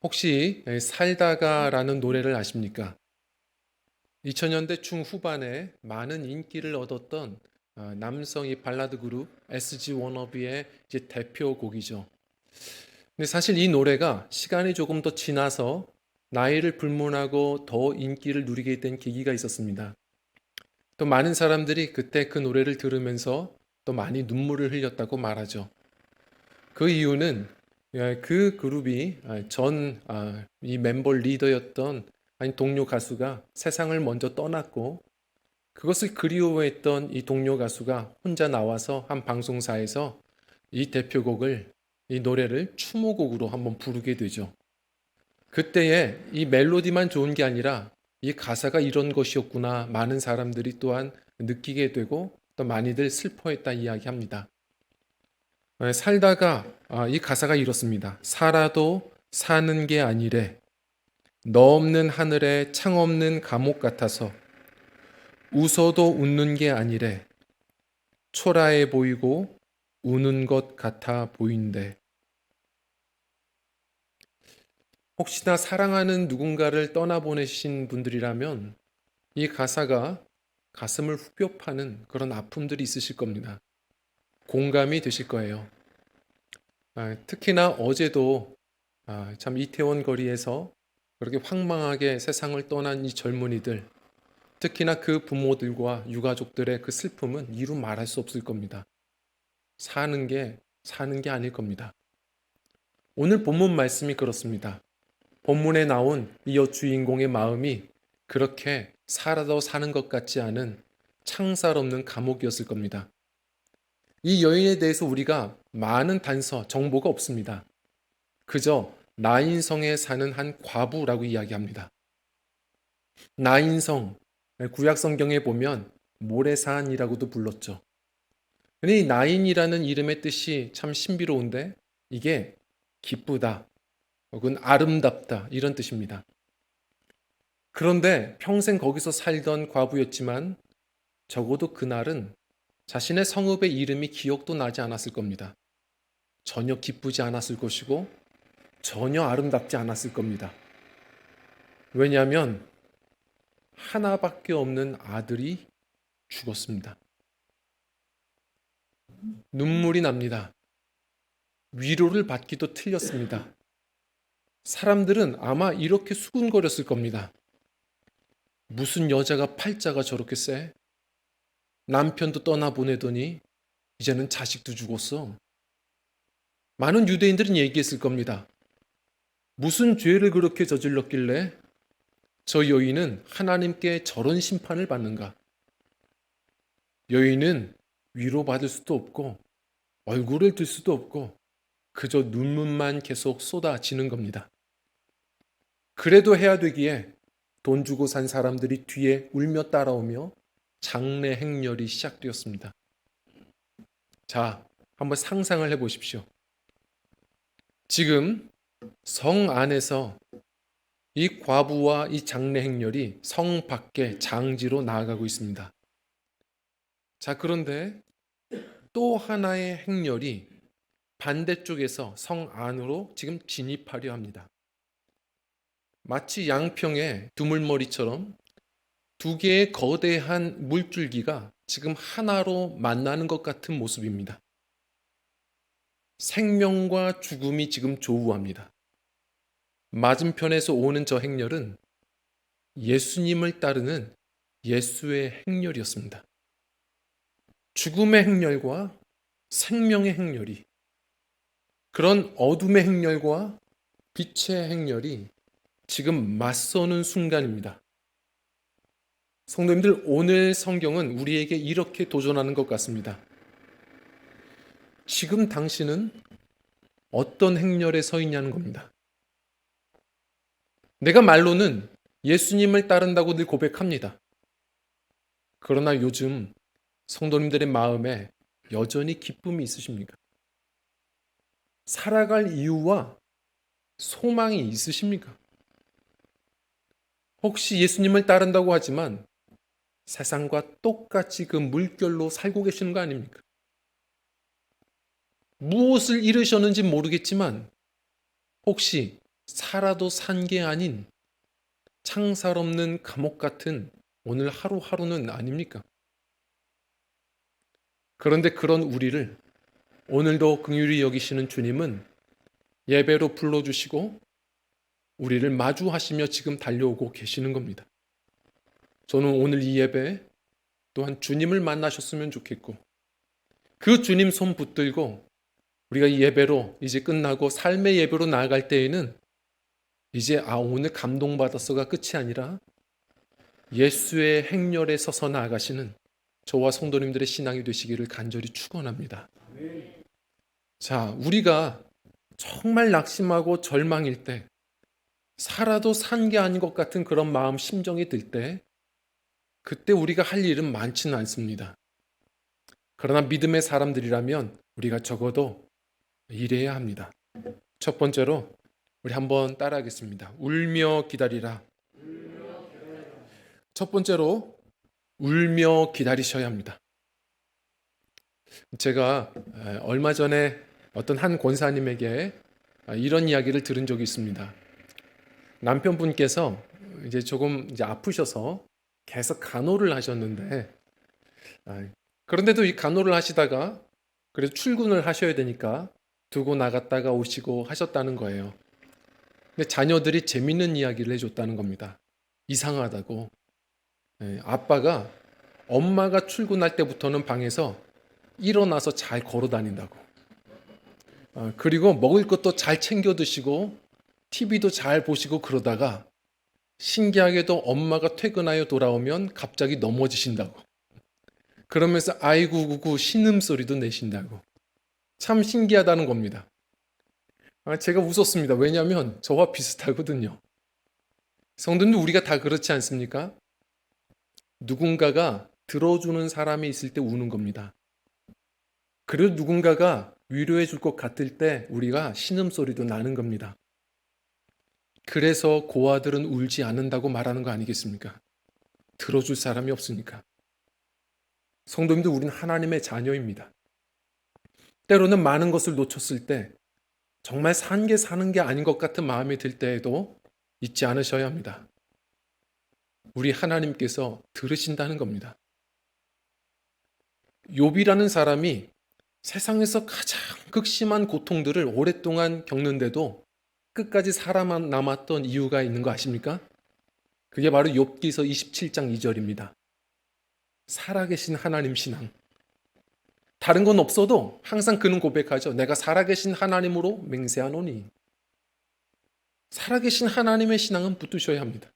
혹시 살다가라는 노래를 아십니까? 2000년대 중후반에 많은 인기를 얻었던 남성이 발라드 그룹 SG 워너비의 이제 대표곡이죠. 근데 사실 이 노래가 시간이 조금 더 지나서 나이를 불문하고 더 인기를 누리게 된 계기가 있었습니다. 또 많은 사람들이 그때 그 노래를 들으면서 또 많이 눈물을 흘렸다고 말하죠. 그 이유는 그 그룹이 이 멤버 리더였던 동료 가수가 세상을 먼저 떠났고 그것을 그리워했던 이 동료 가수가 혼자 나와서 한 방송사에서 이 대표곡을 이 노래를 추모곡으로 한번 부르게 되죠. 그때에 이 멜로디만 좋은 게 아니라 이 가사가 이런 것이었구나 많은 사람들이 또한 느끼게 되고 또 많이들 슬퍼했다 이야기합니다. 살다가 이 가사가 이렇습니다. 살아도 사는 게 아니래. 너 없는 하늘에 창 없는 감옥 같아서 웃어도 웃는 게 아니래. 초라해 보이고 우는 것 같아 보인대. 혹시나 사랑하는 누군가를 떠나보내신 분들이라면 이 가사가 가슴을 후벼 파는 그런 아픔들이 있으실 겁니다. 공감이 되실 거예요. 특히나 어제도 참 이태원 거리에서 그렇게 황망하게 세상을 떠난 이 젊은이들, 특히나 그 부모들과 유가족들의 그 슬픔은 이루 말할 수 없을 겁니다. 사는 게 아닐 겁니다. 오늘 본문 말씀이 그렇습니다. 본문에 나온 이 여주인공의 마음이 그렇게 살아도 사는 것 같지 않은 창살 없는 감옥이었을 겁니다. 이 여인에 대해서 우리가 많은 정보가 없습니다. 그저 나인성에 사는 한 과부라고 이야기합니다. 나인성, 구약 성경에 보면 모래산이라고도 불렀죠. 근데 이 나인이라는 이름의 뜻이 참 신비로운데 이게 기쁘다 혹은 아름답다 이런 뜻입니다. 그런데 평생 거기서 살던 과부였지만 적어도 그날은 자신의 성읍의 이름이 기억도 나지 않았을 겁니다. 전혀 기쁘지 않았을 것이고 전혀 아름답지 않았을 겁니다. 왜냐하면 하나밖에 없는 아들이 죽었습니다. 눈물이 납니다. 위로를 받기도 틀렸습니다. 사람들은 아마 이렇게 수군거렸을 겁니다. 무슨 여자가 팔자가 저렇게 세? 남편도 떠나보내더니 이제는 자식도 죽었어. 많은 유대인들은 얘기했을 겁니다. 무슨 죄를 그렇게 저질렀길래 저 여인은 하나님께 저런 심판을 받는가? 여인은 위로받을 수도 없고 얼굴을 들 수도 없고 그저 눈물만 계속 쏟아지는 겁니다. 그래도 해야 되기에 돈 주고 산 사람들이 뒤에 울며 따라오며 장례 행렬이 시작되었습니다. 자, 한번 상상을 해보십시오. 지금 성 안에서 이 과부와 이 장례 행렬이 성 밖에 장지로 나아가고 있습니다. 자, 그런데 또 하나의 행렬이 반대쪽에서 성 안으로 지금 진입하려 합니다. 마치 양평의 두물머리처럼 두 개의 거대한 물줄기가 지금 하나로 만나는 것 같은 모습입니다. 생명과 죽음이 지금 조우합니다. 맞은편에서 오는 저 행렬은 예수님을 따르는 예수의 행렬이었습니다. 죽음의 행렬과 생명의 행렬이, 그런 어둠의 행렬과 빛의 행렬이 지금 맞서는 순간입니다. 성도님들, 오늘 성경은 우리에게 이렇게 도전하는 것 같습니다. 지금 당신은 어떤 행렬에 서 있냐는 겁니다. 내가 말로는 예수님을 따른다고 늘 고백합니다. 그러나 요즘 성도님들의 마음에 여전히 기쁨이 있으십니까? 살아갈 이유와 소망이 있으십니까? 혹시 예수님을 따른다고 하지만 세상과 똑같이 그 물결로 살고 계시는 거 아닙니까? 무엇을 잃으셨는지 모르겠지만 혹시 살아도 산 게 아닌 창살 없는 감옥 같은 오늘 하루하루는 아닙니까? 그런데 그런 우리를 오늘도 긍휼히 여기시는 주님은 예배로 불러주시고 우리를 마주하시며 지금 달려오고 계시는 겁니다. 저는 오늘 이 예배 또한 주님을 만나셨으면 좋겠고 그 주님 손 붙들고 우리가 이 예배로 이제 끝나고 삶의 예배로 나아갈 때에는 이제 오늘 감동받았어가 끝이 아니라 예수의 행렬에 서서 나아가시는 저와 성도님들의 신앙이 되시기를 간절히 축원합니다. 자, 우리가 정말 낙심하고 절망일 때 살아도 산 게 아닌 것 같은 그런 마음 심정이 들 때 그때 우리가 할 일은 많지는 않습니다. 그러나 믿음의 사람들이라면 우리가 적어도 일해야 합니다. 첫 번째로 우리 한번 따라하겠습니다. 울며 기다리라. 첫 번째로 울며 기다리셔야 합니다. 제가 얼마 전에 어떤 한 권사님에게 이런 이야기를 들은 적이 있습니다. 남편분께서 이제 조금 아프셔서 계속 간호를 하셨는데 그런데도 이 간호를 하시다가 그래도 출근을 하셔야 되니까 두고 나갔다가 오시고 하셨다는 거예요. 근데 자녀들이 재밌는 이야기를 해줬다는 겁니다. 이상하다고. 아빠가 엄마가 출근할 때부터는 방에서 일어나서 잘 걸어 다닌다고. 그리고 먹을 것도 잘 챙겨 드시고 TV도 잘 보시고 그러다가 신기하게도 엄마가 퇴근하여 돌아오면 갑자기 넘어지신다고. 그러면서 아이고 구구 신음소리도 내신다고. 참 신기하다는 겁니다. 제가 웃었습니다. 왜냐하면 저와 비슷하거든요. 성도님들 우리가 다 그렇지 않습니까? 누군가가 들어주는 사람이 있을 때 우는 겁니다. 그리고 누군가가 위로해 줄 것 같을 때 우리가 신음소리도 나는 겁니다. 그래서 고아들은 울지 않는다고 말하는 거 아니겠습니까? 들어줄 사람이 없으니까. 성도님들 우리는 하나님의 자녀입니다. 때로는 많은 것을 놓쳤을 때 정말 산 게 사는 게 아닌 것 같은 마음이 들 때에도 잊지 않으셔야 합니다. 우리 하나님께서 들으신다는 겁니다. 욥이라는 사람이 세상에서 가장 극심한 고통들을 오랫동안 겪는데도 끝까지 살아남았던 이유가 있는 거 아십니까? 그게 바로 욥기서 27장 2절입니다. 살아계신 하나님 신앙. 다른 건 없어도 항상 그는 고백하죠. 내가 살아계신 하나님으로 맹세하노니. 살아계신 하나님의 신앙은 붙드셔야 합니다.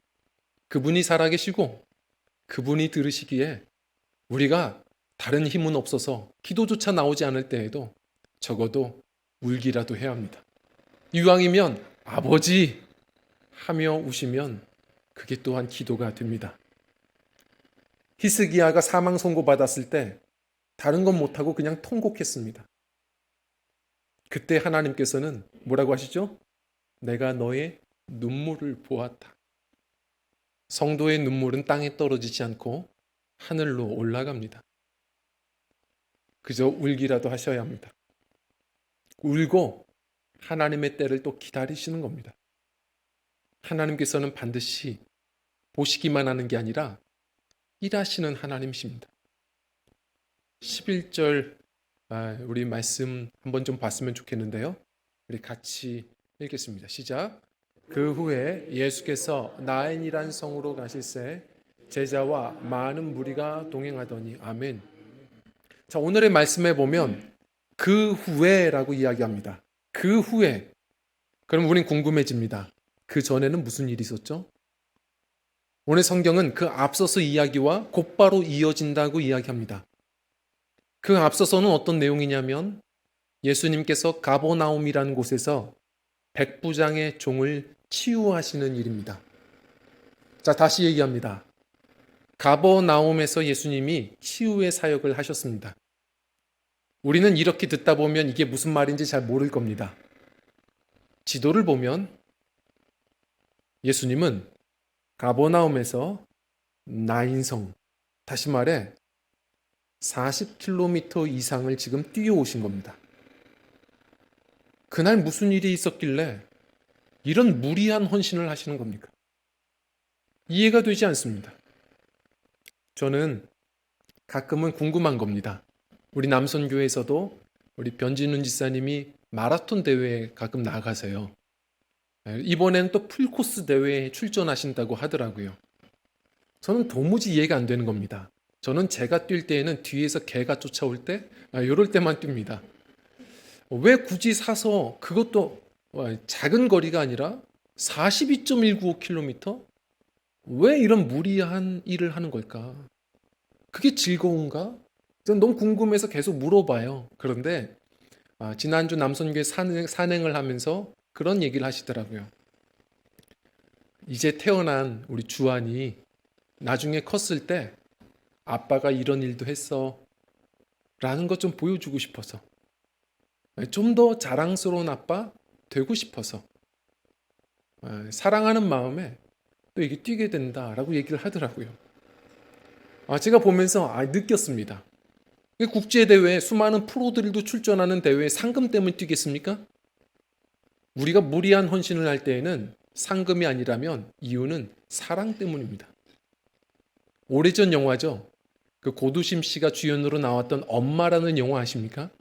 그분이 살아계시고 그분이 들으시기에 우리가 다른 힘은 없어서 기도조차 나오지 않을 때에도 적어도 울기라도 해야 합니다. 이왕이면 아버지 하며 우시면 그게 또한 기도가 됩니다. 히스기야가 사망 선고받았을 때 다른 건 못하고 그냥 통곡했습니다. 그때 하나님께서는 뭐라고 하시죠? 내가 너의 눈물을 보았다. 성도의 눈물은 땅에 떨어지지 않고 하늘로 올라갑니다. 그저 울기라도 하셔야 합니다. 울고 하나님의 때를 또 기다리시는 겁니다. 하나님께서는 반드시 보시기만 하는 게 아니라 일하시는 하나님이십니다. 11절 우리 말씀 한번 좀 봤으면 좋겠는데요. 우리 같이 읽겠습니다. 시작. 그 후에 예수께서 나인이란 성으로 가실새 제자와 많은 무리가 동행하더니 아멘. 자, 오늘의 말씀에 보면 그 후에라고 이야기합니다. 그 후에. 그럼 우린 궁금해집니다. 그 전에는 무슨 일이 있었죠? 오늘 성경은 그 앞서서 이야기와 곧바로 이어진다고 이야기합니다. 그 앞서서는 어떤 내용이냐면 예수님께서 가버나움이라는 곳에서 백부장의 종을 치유하시는 일입니다. 자, 다시 얘기합니다. 가버나움에서 예수님이 치유의 사역을 하셨습니다. 우리는 이렇게 듣다 보면 이게 무슨 말인지 잘 모를 겁니다. 지도를 보면 예수님은 가버나움에서 나인성, 다시 말해 40km 이상을 지금 뛰어오신 겁니다. 그날 무슨 일이 있었길래 이런 무리한 헌신을 하시는 겁니까? 이해가 되지 않습니다. 저는 가끔은 궁금한 겁니다. 우리 남선교회에서도 우리 변진훈 지사님이 마라톤 대회에 가끔 나가세요. 이번에는 또 풀코스 대회에 출전하신다고 하더라고요. 저는 도무지 이해가 안 되는 겁니다. 저는 제가 뛸 때에는 뒤에서 개가 쫓아올 때, 이럴 때만 뜁니다. 왜 굳이 사서 그것도 작은 거리가 아니라 42.195km? 왜 이런 무리한 일을 하는 걸까? 그게 즐거운가? 저는 너무 궁금해서 계속 물어봐요. 그런데 지난주 남선교회 산행을 하면서 그런 얘기를 하시더라고요. 이제 태어난 우리 주한이 나중에 컸을 때 아빠가 이런 일도 했어 라는 것 좀 보여주고 싶어서, 좀 더 자랑스러운 아빠 되고 싶어서, 사랑하는 마음에 또 이게 뛰게 된다라고 얘기를 하더라고요. 제가 보면서 느꼈습니다. 국제대회에 수많은 프로들도 출전하는 대회에 상금 때문에 뛰겠습니까? 우리가 무리한 헌신을 할 때에는 상금이 아니라면 이유는 사랑 때문입니다. 오래전 영화죠. 그 고두심 씨가 주연으로 나왔던 엄마라는 영화 아십니까?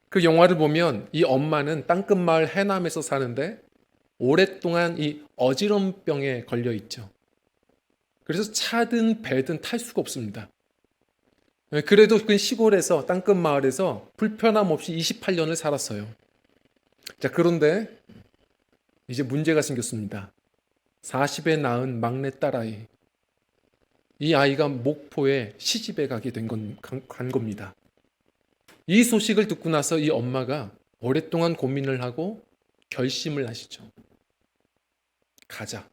그 영화를 보면 이 엄마는 땅끝마을 해남에서 사는데 오랫동안 이 어지럼병에 걸려 있죠. 그래서 차든 배든 탈 수가 없습니다. 그래도 그 시골에서 땅끝마을에서 불편함 없이 28년을 살았어요. 자, 그런데 이제 문제가 생겼습니다. 40에 낳은 막내 딸아이. 이 아이가 목포에 시집에 가게 간 겁니다. 이 소식을 듣고 나서 이 엄마가 오랫동안 고민을 하고 결심을 하시죠. 가자.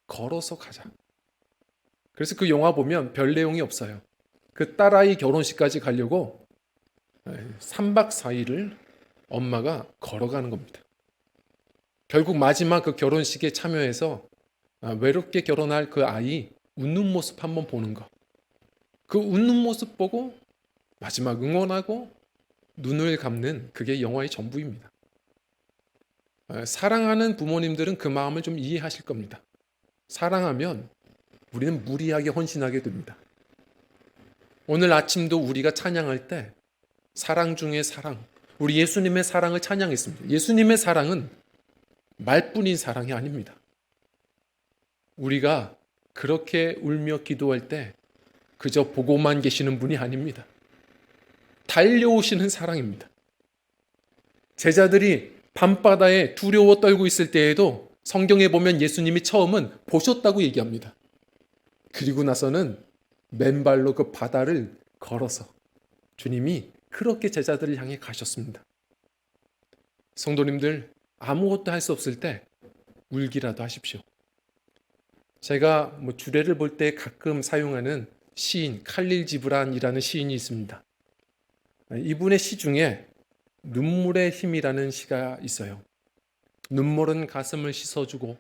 걸어서 가자. 그래서 그 영화 보면 별 내용이 없어요. 그 딸아이 결혼식까지 가려고 3박 4일을 엄마가 걸어가는 겁니다. 결국 마지막 그 결혼식에 참여해서 외롭게 결혼할 그 아이 웃는 모습 한번 보는 거. 그 웃는 모습 보고 마지막 응원하고 눈을 감는 그게 영화의 전부입니다. 사랑하는 부모님들은 그 마음을 좀 이해하실 겁니다. 사랑하면 우리는 무리하게 헌신하게 됩니다. 오늘 아침도 우리가 찬양할 때 사랑 중에 사랑, 우리 예수님의 사랑을 찬양했습니다. 예수님의 사랑은 말뿐인 사랑이 아닙니다. 우리가 그렇게 울며 기도할 때 그저 보고만 계시는 분이 아닙니다. 달려오시는 사랑입니다. 제자들이 밤바다에 두려워 떨고 있을 때에도 성경에 보면 예수님이 처음은 보셨다고 얘기합니다. 그리고 나서는 맨발로 그 바다를 걸어서 주님이 그렇게 제자들을 향해 가셨습니다. 성도님들, 아무것도 할 수 없을 때 울기라도 하십시오. 제가 주례를 볼 때 가끔 사용하는 시인 칼릴 지브란이라는 시인이 있습니다. 이분의 시 중에 눈물의 힘이라는 시가 있어요. 눈물은 가슴을 씻어주고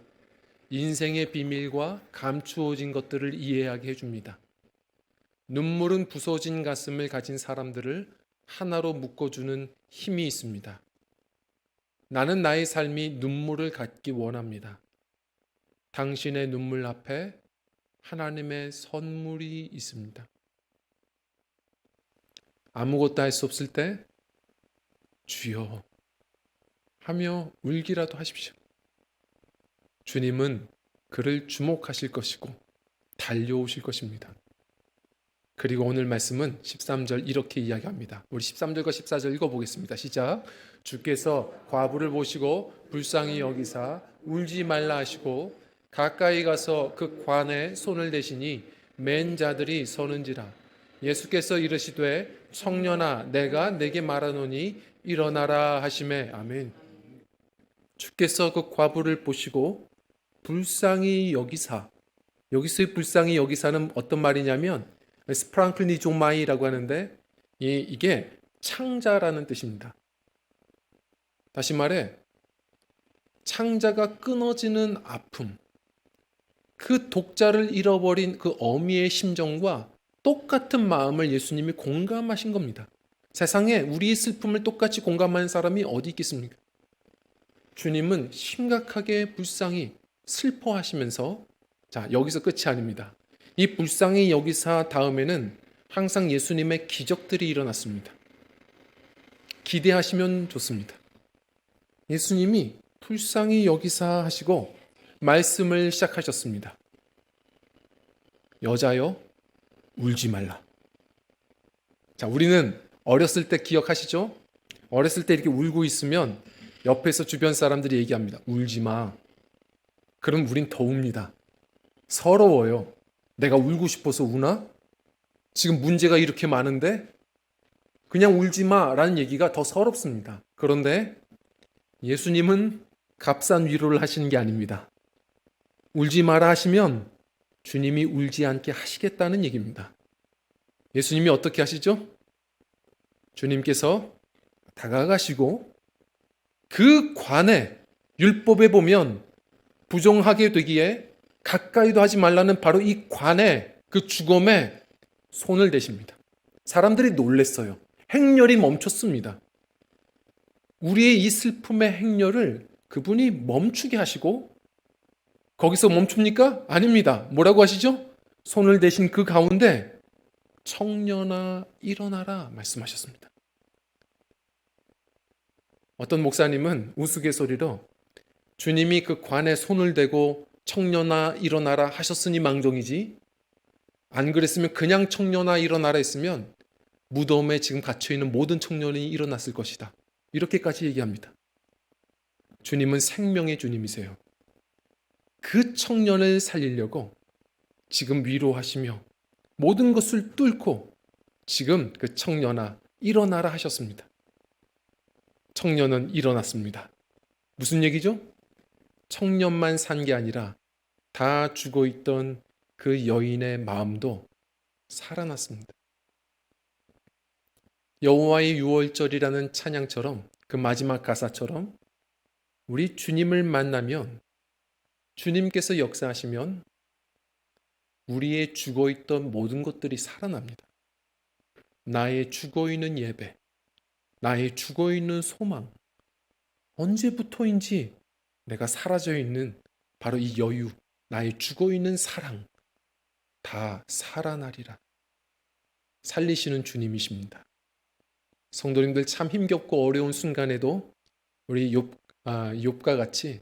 인생의 비밀과 감추어진 것들을 이해하게 해줍니다. 눈물은 부서진 가슴을 가진 사람들을 하나로 묶어주는 힘이 있습니다. 나는 나의 삶이 눈물을 갖기 원합니다. 당신의 눈물 앞에 하나님의 선물이 있습니다. 아무것도 할 수 없을 때 주여 하며 울기라도 하십시오. 주님은 그를 주목하실 것이고 달려오실 것입니다. 그리고 오늘 말씀은 13절 이렇게 이야기합니다. 우리 13절과 14절 읽어보겠습니다. 시작. 주께서 과부를 보시고 불쌍히 여기사 울지 말라 하시고 가까이 가서 그 관에 손을 대시니 맨 자들이 서는지라. 예수께서 이르시되 청년아 내가 내게 말하노니 일어나라 하시매. 아멘. 주께서 그 과부를 보시고 불쌍히 여기사. 여기서의 불쌍히 여기사는 어떤 말이냐면 스프랑클니조마이라고 하는데 이게 창자라는 뜻입니다. 다시 말해 창자가 끊어지는 아픔, 그 독자를 잃어버린 그 어미의 심정과 똑같은 마음을 예수님이 공감하신 겁니다. 세상에 우리의 슬픔을 똑같이 공감하는 사람이 어디 있겠습니까? 주님은 심각하게 불쌍히 슬퍼하시면서, 자, 여기서 끝이 아닙니다. 이 불쌍히 여기사 다음에는 항상 예수님의 기적들이 일어났습니다. 기대하시면 좋습니다. 예수님이 불쌍히 여기사 하시고 말씀을 시작하셨습니다. 여자여, 울지 말라. 자, 우리는 어렸을 때 기억하시죠? 어렸을 때 이렇게 울고 있으면 옆에서 주변 사람들이 얘기합니다. 울지 마. 그럼 우린 더 웁니다. 서러워요. 내가 울고 싶어서 우나? 지금 문제가 이렇게 많은데 그냥 울지 마라는 얘기가 더 서럽습니다. 그런데 예수님은 값싼 위로를 하시는 게 아닙니다. 울지 마라 하시면 주님이 울지 않게 하시겠다는 얘기입니다. 예수님이 어떻게 하시죠? 주님께서 다가가시고 그 관에, 율법에 보면 부정하게 되기에 가까이도 하지 말라는 바로 이 관에, 그 주검에 손을 대십니다. 사람들이 놀랬어요. 행렬이 멈췄습니다. 우리의 이 슬픔의 행렬을 그분이 멈추게 하시고, 거기서 멈춥니까? 아닙니다. 뭐라고 하시죠? 손을 대신 그 가운데 청년아 일어나라 말씀하셨습니다. 어떤 목사님은 우스갯소리로 주님이 그 관에 손을 대고 청년아 일어나라 하셨으니 망정이지, 안 그랬으면 그냥 청년아 일어나라 했으면 무덤에 지금 갇혀있는 모든 청년이 일어났을 것이다. 이렇게까지 얘기합니다. 주님은 생명의 주님이세요. 그 청년을 살리려고 지금 위로하시며 모든 것을 뚫고 지금 그 청년아 일어나라 하셨습니다. 청년은 일어났습니다. 무슨 얘기죠? 청년만 산 게 아니라 다 죽어있던 그 여인의 마음도 살아났습니다. 여호와의 유월절이라는 찬양처럼, 그 마지막 가사처럼 우리 주님을 만나면, 주님께서 역사하시면 우리의 죽어있던 모든 것들이 살아납니다. 나의 죽어있는 예배, 나의 죽어있는 소망, 언제부터인지 내가 사라져 있는 바로 이 여유, 나의 죽어있는 사랑 다 살아나리라. 살리시는 주님이십니다. 성도님들 참 힘겹고 어려운 순간에도 우리 욥과 같이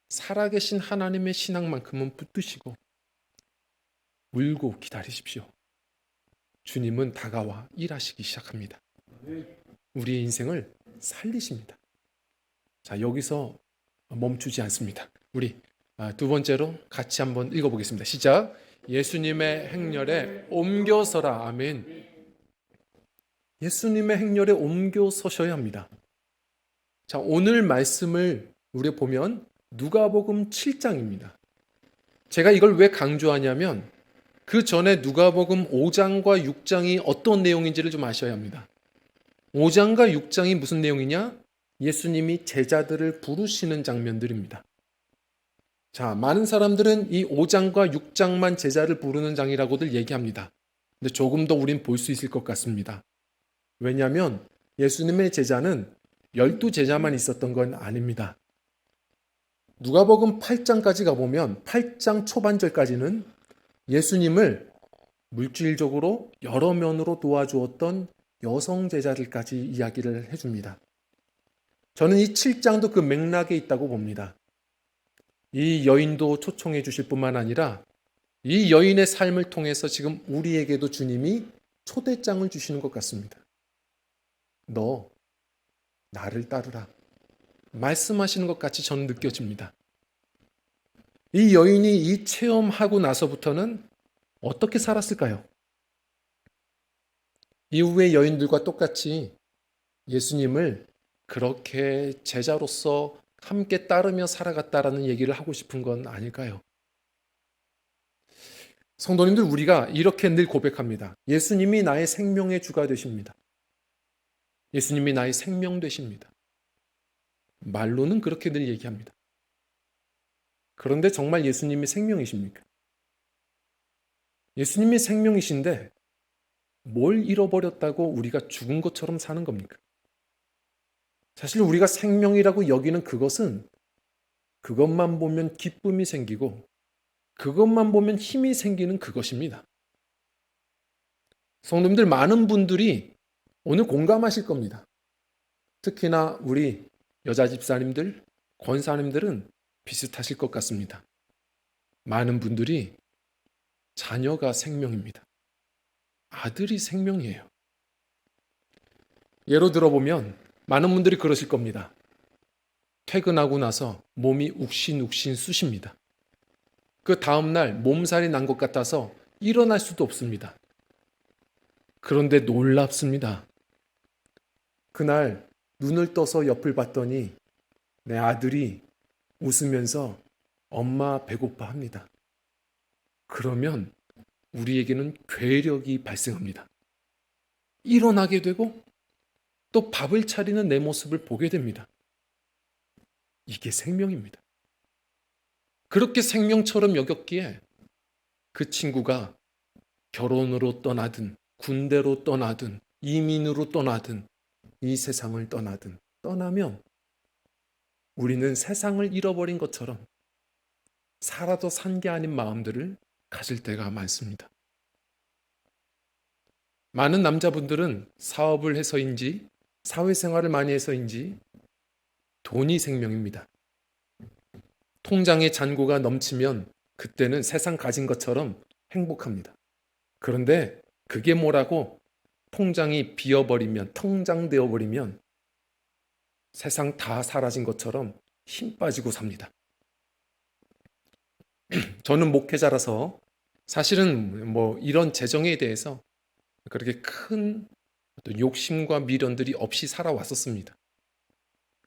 살아계신 하나님의 신앙만큼은 붙드시고 울고 기다리십시오. 주님은 다가와 일하시기 시작합니다. 우리의 인생을 살리십니다. 자, 여기서 멈추지 않습니다. 우리 두 번째로 같이 한번 읽어보겠습니다. 시작. 예수님의 행렬에 옮겨서라. 아멘. 예수님의 행렬에 옮겨 서셔야 합니다. 자, 오늘 말씀을 우리 보면 누가복음 7장입니다. 제가 이걸 왜 강조하냐면 그 전에 누가복음 5장과 6장이 어떤 내용인지를 좀 아셔야 합니다. 5장과 6장이 무슨 내용이냐? 예수님이 제자들을 부르시는 장면들입니다. 자, 많은 사람들은 이 5장과 6장만 제자를 부르는 장이라고들 얘기합니다. 근데 조금 더 우린 볼 수 있을 것 같습니다. 왜냐하면 예수님의 제자는 12제자만 있었던 건 아닙니다. 누가복음 8장까지 가보면 8장 초반절까지는 예수님을 물질적으로 여러 면으로 도와주었던 여성 제자들까지 이야기를 해줍니다. 저는 이 7장도 그 맥락에 있다고 봅니다. 이 여인도 초청해 주실 뿐만 아니라 이 여인의 삶을 통해서 지금 우리에게도 주님이 초대장을 주시는 것 같습니다. 너 나를 따르라 말씀하시는 것 같이 저는 느껴집니다. 이 여인이 이 체험하고 나서부터는 어떻게 살았을까요? 이후의 여인들과 똑같이 예수님을 그렇게 제자로서 함께 따르며 살아갔다라는 얘기를 하고 싶은 건 아닐까요? 성도님들, 우리가 이렇게 늘 고백합니다. 예수님이 나의 생명의 주가 되십니다. 예수님이 나의 생명 되십니다. 말로는 그렇게 늘 얘기합니다. 그런데 정말 예수님이 생명이십니까? 예수님이 생명이신데 뭘 잃어버렸다고 우리가 죽은 것처럼 사는 겁니까? 사실 우리가 생명이라고 여기는 그것은 그것만 보면 기쁨이 생기고 그것만 보면 힘이 생기는 그것입니다. 성도님들, 많은 분들이 오늘 공감하실 겁니다. 특히나 우리 여자 집사님들, 권사님들은 비슷하실 것 같습니다. 많은 분들이 자녀가 생명입니다. 아들이 생명이에요. 예로 들어보면 많은 분들이 그러실 겁니다. 퇴근하고 나서 몸이 욱신욱신 쑤십니다. 그 다음날 몸살이 난 것 같아서 일어날 수도 없습니다. 그런데 놀랍습니다. 그날 눈을 떠서 옆을 봤더니 내 아들이 웃으면서 엄마 배고파 합니다. 그러면 우리에게는 괴력이 발생합니다. 일어나게 되고 또 밥을 차리는 내 모습을 보게 됩니다. 이게 생명입니다. 그렇게 생명처럼 여겼기에 그 친구가 결혼으로 떠나든 군대로 떠나든 이민으로 떠나든 이 세상을 떠나든 떠나면 우리는 세상을 잃어버린 것처럼 살아도 산 게 아닌 마음들을 가질 때가 많습니다. 많은 남자분들은 사업을 해서인지 사회생활을 많이 해서인지 돈이 생명입니다. 통장에 잔고가 넘치면 그때는 세상 가진 것처럼 행복합니다. 그런데 그게 뭐라고 통장이 비어버리면, 통장되어 버리면 세상 다 사라진 것처럼 힘 빠지고 삽니다. 저는 목회자라서 사실은 이런 재정에 대해서 그렇게 큰 어떤 욕심과 미련들이 없이 살아왔었습니다.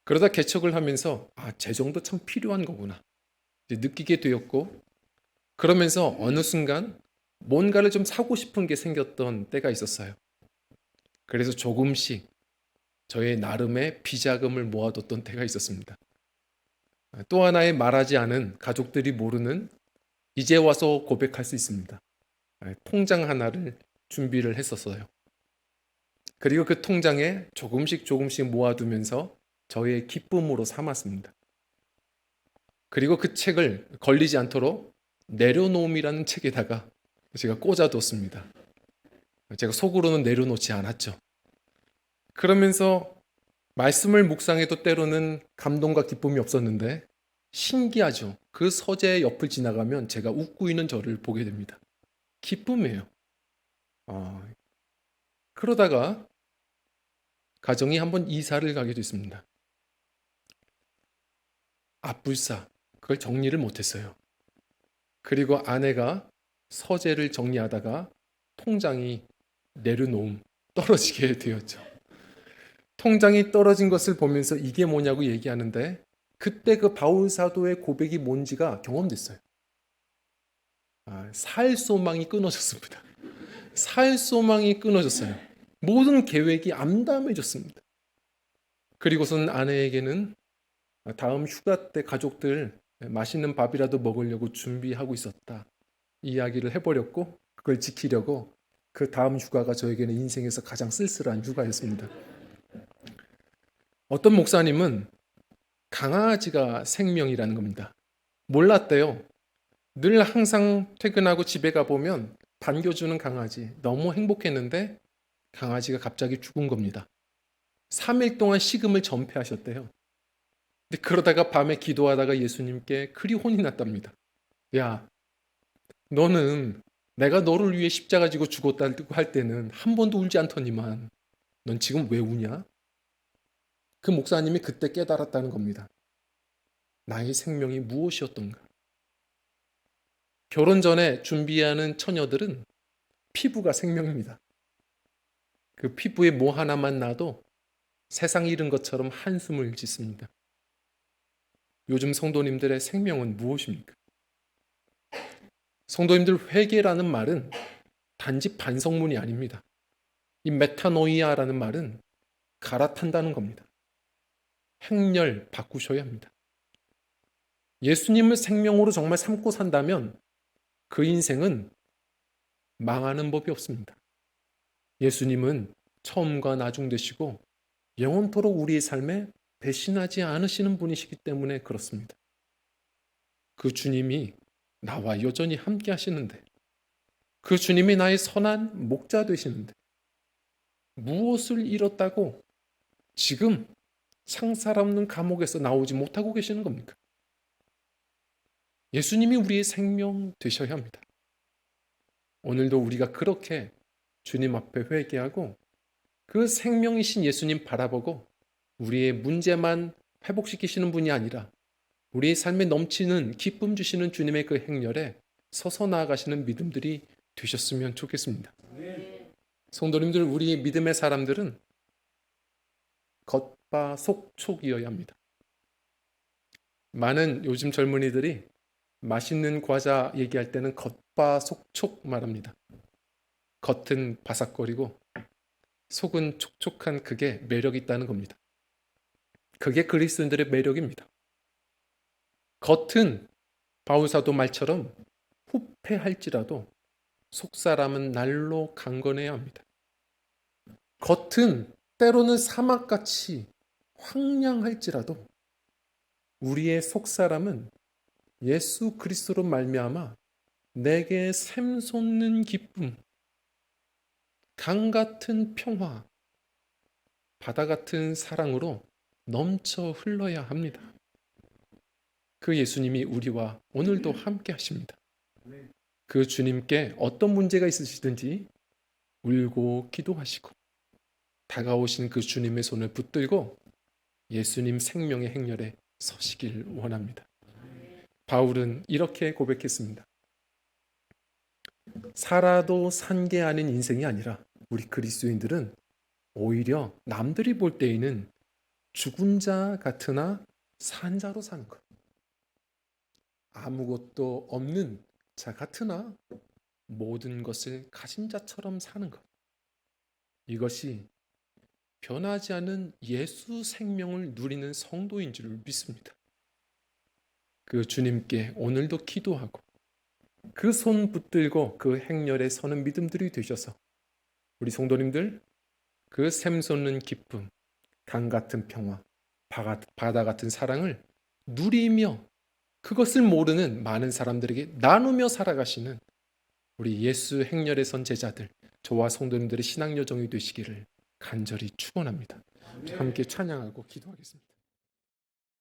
그러다 개척을 하면서 재정도 참 필요한 거구나 이제 느끼게 되었고, 그러면서 어느 순간 뭔가를 좀 사고 싶은 게 생겼던 때가 있었어요. 그래서 조금씩 저의 나름의 비자금을 모아뒀던 때가 있었습니다. 또 하나의 말하지 않은, 가족들이 모르는, 이제 와서 고백할 수 있습니다. 통장 하나를 준비를 했었어요. 그리고 그 통장에 조금씩 모아두면서 저의 기쁨으로 삼았습니다. 그리고 그 책을 걸리지 않도록 내려놓음이라는 책에다가 제가 꽂아뒀습니다. 제가 속으로는 내려놓지 않았죠. 그러면서 말씀을 묵상해도 때로는 감동과 기쁨이 없었는데 신기하죠. 그 서재 옆을 지나가면 제가 웃고 있는 저를 보게 됩니다. 기쁨이에요. 그러다가 가정이 한번 이사를 가게 됐습니다. 앞불사, 그걸 정리를 못했어요. 그리고 아내가 서재를 정리하다가 통장이 내려놓음, 떨어지게 되었죠. 통장이 떨어진 것을 보면서 이게 뭐냐고 얘기하는데 그때 그 바울 사도의 고백이 뭔지가 경험됐어요. 살 소망이 끊어졌습니다. 살 소망이 끊어졌어요. 모든 계획이 암담해졌습니다. 그리고선 아내에게는 다음 휴가 때 가족들 맛있는 밥이라도 먹으려고 준비하고 있었다 이야기를 해버렸고, 그걸 지키려고 그 다음 휴가가 저에게는 인생에서 가장 쓸쓸한 휴가였습니다. 어떤 목사님은 강아지가 생명이라는 겁니다. 몰랐대요. 늘 항상 퇴근하고 집에 가보면 반겨주는 강아지, 너무 행복했는데 강아지가 갑자기 죽은 겁니다. 3일 동안 식음을 전폐하셨대요. 근데 그러다가 밤에 기도하다가 예수님께 그리 혼이 났답니다. 야, 너는 내가 너를 위해 십자가 지고 죽었다고 할 때는 한 번도 울지 않더니만 넌 지금 왜 우냐? 그 목사님이 그때 깨달았다는 겁니다. 나의 생명이 무엇이었던가? 결혼 전에 준비하는 처녀들은 피부가 생명입니다. 그 피부에 뭐 하나만 나도 세상 잃은 것처럼 한숨을 짓습니다. 요즘 성도님들의 생명은 무엇입니까? 성도님들, 회개라는 말은 단지 반성문이 아닙니다. 이 메타노이아라는 말은 갈아탄다는 겁니다. 행렬 바꾸셔야 합니다. 예수님을 생명으로 정말 삼고 산다면 그 인생은 망하는 법이 없습니다. 예수님은 처음과 나중 되시고 영원토록 우리의 삶에 배신하지 않으시는 분이시기 때문에 그렇습니다. 그 주님이 나와 여전히 함께 하시는데, 그 주님이 나의 선한 목자 되시는데 무엇을 잃었다고 지금 상살 없는 감옥에서 나오지 못하고 계시는 겁니까? 예수님이 우리의 생명 되셔야 합니다. 오늘도 우리가 그렇게 주님 앞에 회개하고 그 생명이신 예수님 바라보고 우리의 문제만 회복시키시는 분이 아니라 우리의 삶에 넘치는 기쁨 주시는 주님의 그 행렬에 서서 나아가시는 믿음들이 되셨으면 좋겠습니다. 성도님들, 우리 믿음의 사람들은 겉바속촉이어야 합니다. 많은 요즘 젊은이들이 맛있는 과자 얘기할 때는 겉바속촉 말합니다. 겉은 바삭거리고 속은 촉촉한, 그게 매력이 있다는 겁니다. 그게 그리스도인들의 매력입니다. 겉은 바울사도 말처럼 후패할지라도 속사람은 날로 강건해야 합니다. 겉은 때로는 사막같이 황량할지라도 우리의 속사람은 예수 그리스도로 말미암아 내게 샘솟는 기쁨, 강 같은 평화, 바다 같은 사랑으로 넘쳐 흘러야 합니다. 그 예수님이 우리와 오늘도 함께 하십니다. 그 주님께 어떤 문제가 있으시든지 울고 기도하시고 다가오신 그 주님의 손을 붙들고 예수님 생명의 행렬에 서시길 원합니다. 바울은 이렇게 고백했습니다. 살아도 산 게 아닌 인생이 아니라 우리 그리스도인들은 오히려 남들이 볼 때에는 죽은 자 같으나 산 자로 사는 것. 아무것도 없는 자 같으나 모든 것을 가진 자처럼 사는 것. 이것이 변하지 않은 예수 생명을 누리는 성도인 줄 믿습니다. 그 주님께 오늘도 기도하고 그 손 붙들고 그 행렬에 서는 믿음들이 되셔서 우리 성도님들 그 샘솟는 기쁨, 강 같은 평화, 바다 같은 사랑을 누리며 그것을 모르는 많은 사람들에게 나누며 살아가시는 우리 예수 행렬에 선 제자들, 저와 성도님들의 신앙 여정이 되시기를 간절히 축원합니다. 함께 찬양하고 기도하겠습니다.